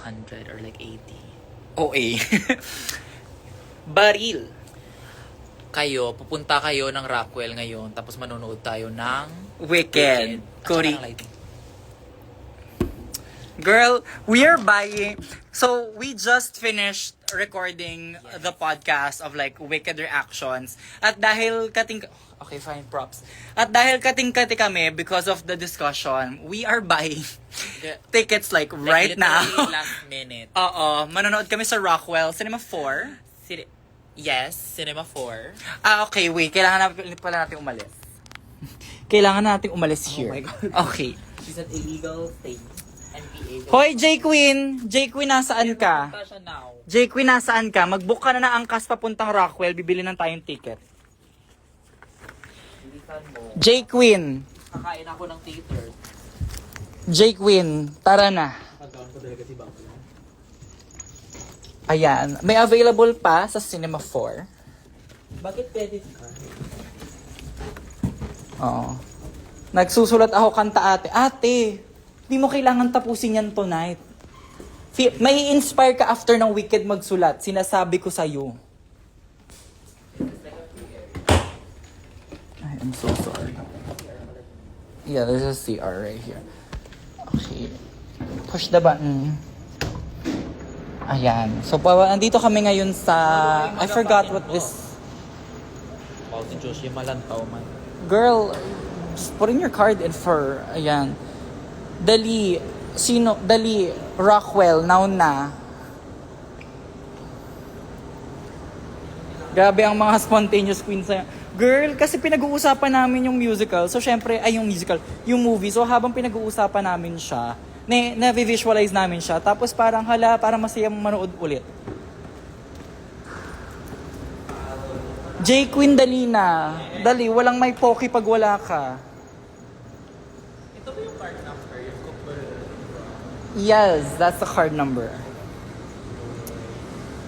100 or like 80. OA. Baril. Pupunta kayo ng Rockwell ngayon, tapos manonood tayo ng Wicked. At saka Kuri. ng lighting. Girl, we are buying. So, we just finished recording the podcast of like Wicked reactions. At dahil okay, fine, props. At dahil kating-kati kami because of the discussion, we are buying tickets like right now. Last minute. Oo, manonood kami sa Rockwell Cinema 4. Yes, Cinema 4. Okay, wait. Kailangan pala natin umalis. Kailangan natin umalis here. my God. Okay. She's an illegal thing. NPA. Hoy, J Queen! J Queen, nasaan ka? Punta siya now. J Queen, nasaan ka? Mag-book ka na ng angkas papuntang Rockwell. Bibili ng tayong ticket. Bilisan mo. J Queen! Kakain ako ng theater. J Queen, tara na. Pagkaon ko talaga si Bangko. Ayan. May available pa sa Cinema 4. Bakit credit ka? Oo. Nagsusulat ako kanta ate. Ate, di mo kailangan tapusin yan tonight. May inspire ka after ng Wicked magsulat. Sinasabi ko sa'yo. I'm so sorry. Yeah, there's a CR right here. Okay. Push the button. Ayan. So, nandito kami ngayon sa... I forgot what this... Wow, si Josh, yung malantaw man. Girl, just put in your card in for... Ayan. Dali. Sino? Dali. Rockwell. Now na. Grabe ang mga spontaneous queens na... Girl, kasi pinag-uusapan namin yung musical. So, syempre, yung musical. Yung movie. So, habang pinag-uusapan namin siya, na-visualize namin siya. Tapos parang para masaya manood ulit. J Queen, dali na. Dali, walang may poki pag wala ka. Ito ba yung card number? Yung Yes, that's the card number.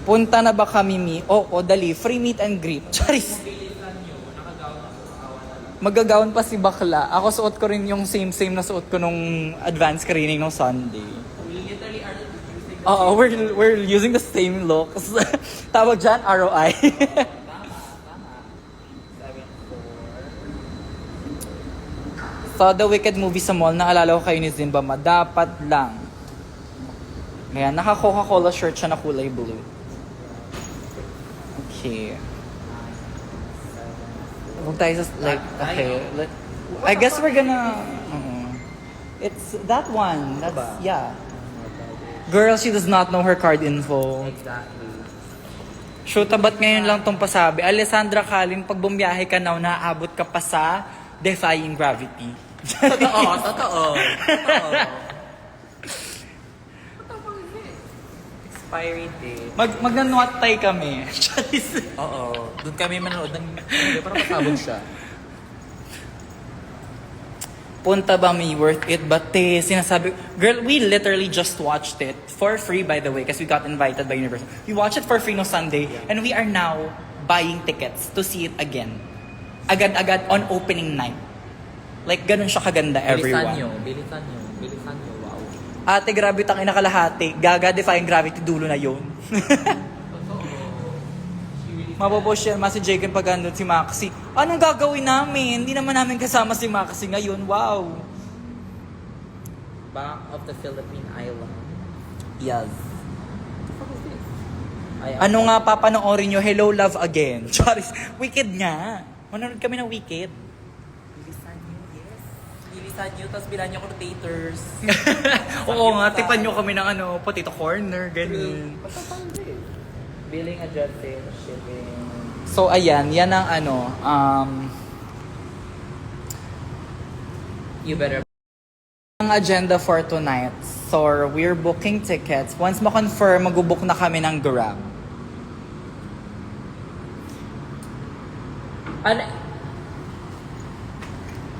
Punta na ba kami, Mi? Oo, dali. Free meet and greet. Charis. Magagawin pa si bakla. Ako suot ko rin yung same na suot ko nung advance screening nung Sunday. We literally are using Oo, we're using the same looks. Tawag dyan, ROI. Saw the Wicked movie sa mall. Naalala ko kayo ni Zimbama. Dapat lang. Ayan, naka Coca-Cola shirt siya na kulay blue. Okay. Huwag tayo sa, like, okay. I guess we're gonna... It's that one. That's, yeah. Girl, she does not know her card info. Exactly. Shoot, ba't ngayon lang tong pasabi? Alessandra Kalim, pag bumiyahe ka now, naaabot ka pa sa Defying Gravity. Totoo. Expiry date. Magna-nuat-tay kami. Oo. Doon kami manood ng... Parang masabog siya. Punta ba may worth it? But sinasabi... Girl, we literally just watched it. For free, by the way, because we got invited by Universal. We watched it for free no Sunday. And we are now buying tickets to see it again. Agad-agad on opening night. Like, ganun siya kaganda, everyone. Bilisan nyo. Wow. Ate, grabe tang inakalahati. Gaga, Defying Gravity, dulo na yun. Mapopost yan, si Jake pag andun si Maxi. Anong gagawin namin? Hindi naman namin kasama si Maxi ngayon. Wow. Back of the Philippine Island. Yes. Ay, Ano nga papanoorin nyo? Hello, Love Again. Charis, Wicked nga. Manonood kami ng Wicked. Bilisan nyo, yes. Bilisan nyo, tapos bilan nyo rotators. Oo nga, tipan nyo kami ng potato corner, ganyan. Billing, adjusting, shipping. So, ayan, yan ang You better... ang agenda for tonight. So, we're booking tickets. Once ma-confirm, mag-book na kami ng Grab.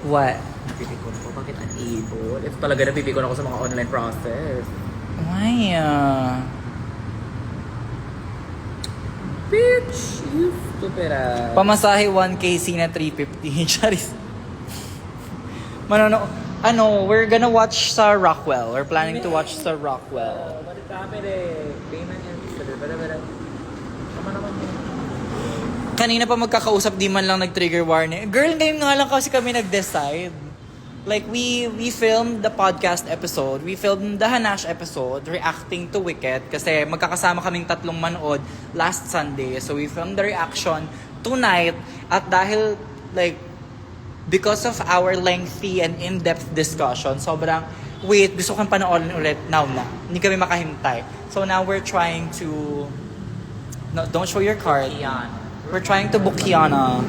What? Napipikon ko. Bakit unable? Ito talaga napipikon ako sa mga online process. Why? Bitch! You stupid ass. Pamasahe 1K, na 350. Charis. we're gonna watch sa Rockwell. We're planning to watch sa Rockwell. Bakit kami rin? Payment yan. Bada. Tama naman yun. Kanina pa magkakausap, di man lang nag-trigger warning. Girl, ngayon nga lang kasi kami nag-decide. Like, we filmed the podcast episode. We filmed the Hanash episode, reacting to Wicked. Kasi magkakasama kaming tatlong manood last Sunday. So, we filmed the reaction tonight. At dahil, like, because of our lengthy and in-depth discussion, sobrang, wait, gusto kong panoorin ulit now na. Hindi kami makahintay. So, now we're trying to... No, don't show your card. Yan. We're trying to book Kiana.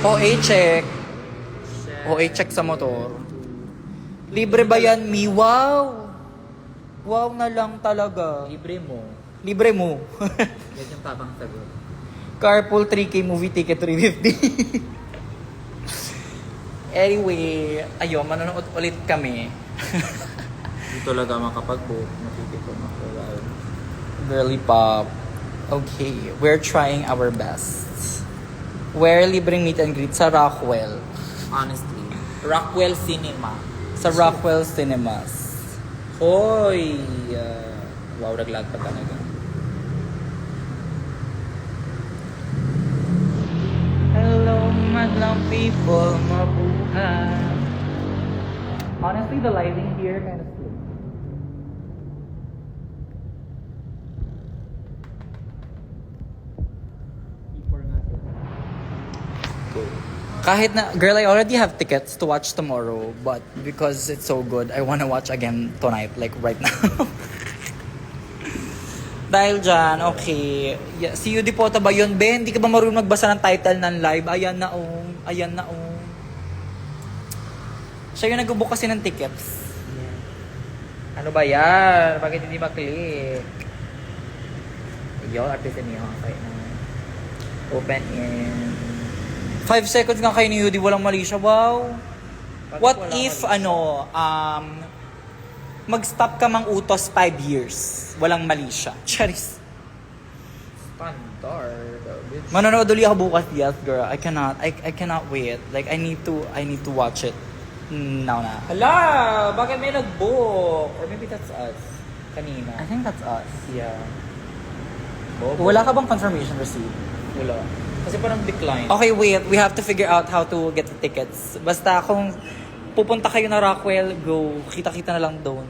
OA check. OA check sa motor. Libre ba yan, Mi? Wow! Wow na lang talaga. Libre mo. Libre mo. Yan yung tabang sagot. Carpool 3K movie ticket 350. Anyway, ayun, manonood ulit kami. Hindi talaga makapag-book. Matipikon ako. Girly pop. Okay, we're trying our best. Where libreng meet and greet? Sa Rockwell. Honestly. Rockwell Cinema. Sa Rockwell Cinemas. Hoy! Wow, naglag pa talaga. Hello, madlang people, mabuhay. Honestly, the lighting here kind of slow. Kahit na, girl, I already have tickets to watch tomorrow, but because it's so good, I wanna watch again tonight, like right now. Dahil dyan, okay. Yeah, si Yudi Pota ba yun? Ben, hindi ka ba marunong magbasa ng title ng live? Ayan na oh. Ayan na oh. Siya yung nag-book kasi ng tickets. Ano ba yan? Bakit hindi maklik? Yo, artisan niyo. Okay na. Open in. 5 seconds nga kayo ni Yudi, walang mali siya. Wow. Bakit What walang if, mali mag-stop ka mang utos 5 years? Walang mali siya. Charis. Standard. Bitch. Manonood ulit ako bukas. Yes, girl. I cannot wait. Like, I need to watch it now na. Hala! Bakit may nag-book? Or maybe that's us. Kanina. I think that's us. Yeah. Wala ka bang confirmation receipt? Wala. Kasi parang decline. Okay, wait. We have to figure out how to get the tickets. Basta kung pupunta kayo na Rockwell, go. Kita-kita na lang doon.